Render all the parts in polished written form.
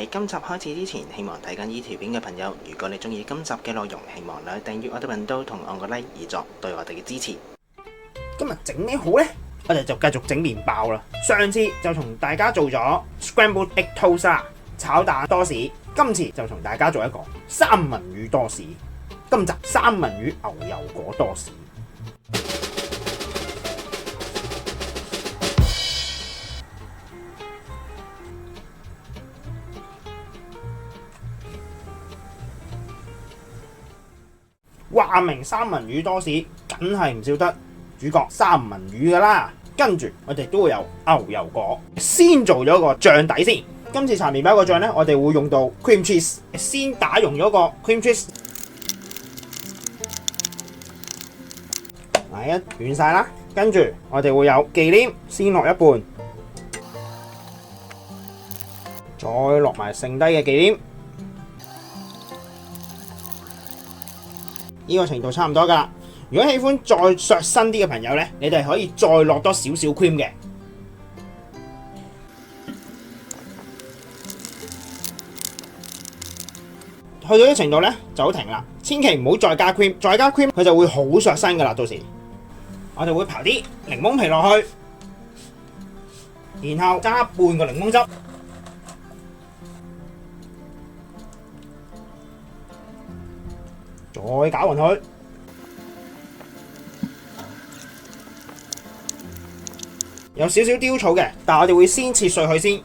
喺今集開始之前，希望睇緊呢條片嘅朋友，如果你中意今集嘅內容，希望你訂閱我哋頻道同按個 like 以作對我哋嘅支持。今日整咩好呢？我哋就繼續整麵包啦。上次就同大家做咗 scrambled egg toast 啦，炒蛋多士。今次就同大家做一個三文魚多士。今集三文魚牛油果多士。話明三文魚多士，梗係唔少得主角三文魚噶啦。跟住我哋都會有牛油果，先做咗個醬底先。今次搽麵包個醬呢，我哋會用到 cream cheese， 先打溶咗個 cream cheese， 一軟晒啦。跟住我哋會有忌廉，先落一半，再落埋剩低嘅忌廉。呢個程度差唔多噶。如果喜歡再削身啲嘅朋友呢，你哋可以再落多少少 cream 嘅。去到呢程度呢，就好停啦，千祈唔好再加 cream， 再加 cream 佢就會好削身噶啦。到時我哋會刨啲檸檬皮落去，然後加半個檸檬汁。再攪勻佢，有少少雕草嘅，但係我哋會先切碎佢先，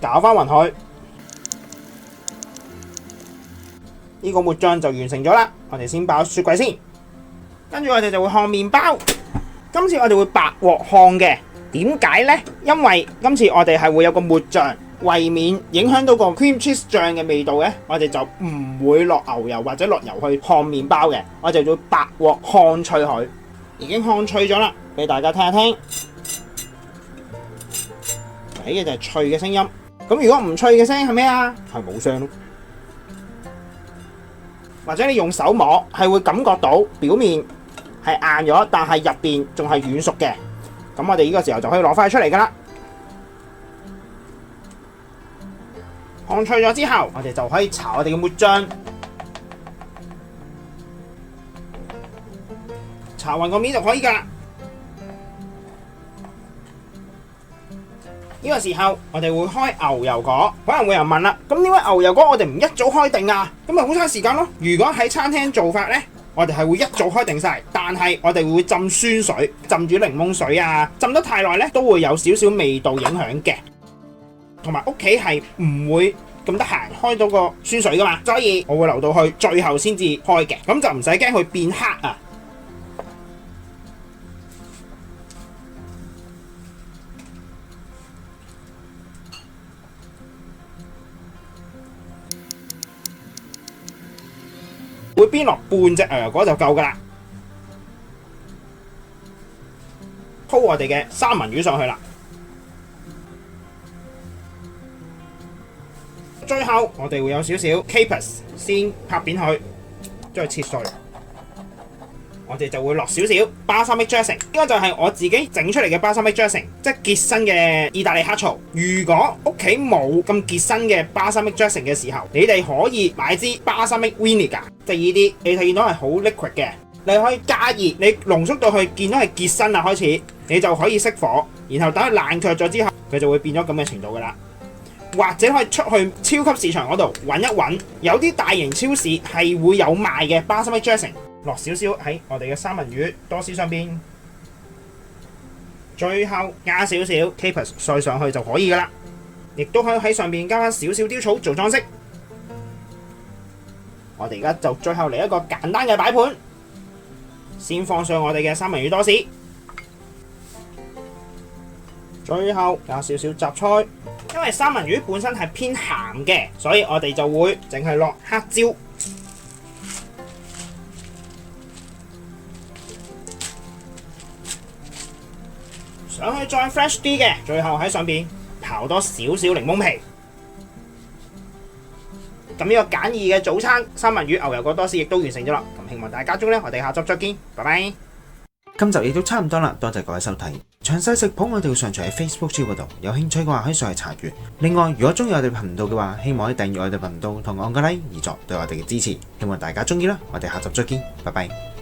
攪翻勻佢。呢個抹醬就完成咗啦。我哋先擺雪櫃先，跟住我哋就會烘麵包。今次我哋會白鑊烘嘅，點解呢？因為今次我哋係會有個抹醬。為免影響到個 cream cheese 醬嘅味道呢，我哋就唔會落牛油或者落油去烘麵包嘅，我哋就會白鑊烘脆佢。已經烘脆咗啦，俾大家聽一聽。呢個就係脆嘅聲音。咁如果唔脆嘅聲係咩啊？係冇聲咯。或者你用手摸，係會感覺到表面係硬咗，但係入邊仲係軟熟嘅。咁我哋呢個時候就可以攞翻佢出嚟噶啦。烘脆咗之後，我哋就可以搽我哋嘅抹醬，搽勻個面就可以噶啦。呢個時候，我哋會開牛油果。可能會有人問啦，咁點解牛油果我哋唔一早開定啊？咁咪好嘥時間咯。如果喺餐廳做法呢，我哋係會一早開定晒，但係我哋會浸酸水，浸住檸檬水啊，浸得太耐呢，都會有少少味道影響嘅。同埋屋企係唔會咁得閒開到個酸水噶嘛，所以我會留到去最後先至開嘅，咁就唔使驚佢變黑啊。會邊落半隻牛油果就夠噶啦，鋪我哋嘅三文魚上去啦。最後我哋會有少少 capers 先拍扁佢，將佢切碎。我哋就會落少少 balsamic dressing， 呢個就係我自己整出嚟嘅 balsamic dressing， 即係結身嘅意大利黑醋。如果屋企冇咁結身嘅 balsamic dressing 嘅時候，你哋可以買支 balsamic vinegar， 即係呢啲你睇見到係好 liquid 嘅，你可以加熱，你濃縮到去見到係結身啦開始，你就可以熄火，然後等佢冷卻咗之後，佢就會變咗咁嘅程度噶啦。或者可以出去超級市場嗰度揾一揾，有啲大型超市係會有賣嘅 balsamic dressing， 落少少喺我哋嘅三文魚多士上邊，最後加少少 capers 碎上去就可以噶啦。亦都可以喺上邊加翻少少雕草做裝飾。我哋而家就最後嚟一個簡單嘅擺盤，先放上我哋嘅三文魚多士，最後加少少雜菜。因為三文魚本身係偏鹹嘅，所以我哋就會淨係落黑椒，上去再 fresh 啲嘅，最後喺上邊刨多少少檸檬皮。咁呢個簡易嘅早餐三文魚牛油果多士亦都完成咗啦。咁希望大家中呢，我哋下集再見，拜拜。今集亦都差唔多啦，多謝各位收睇。詳細食譜我哋會上傳喺 Facebook 專頁嗰度，有興趣嘅話可以上去查閱。另外，如果中意我哋頻道嘅話，希望可以訂閱我哋頻道同按個 like 以作對我哋嘅支持。希望大家中意啦，我哋下集再見，拜拜。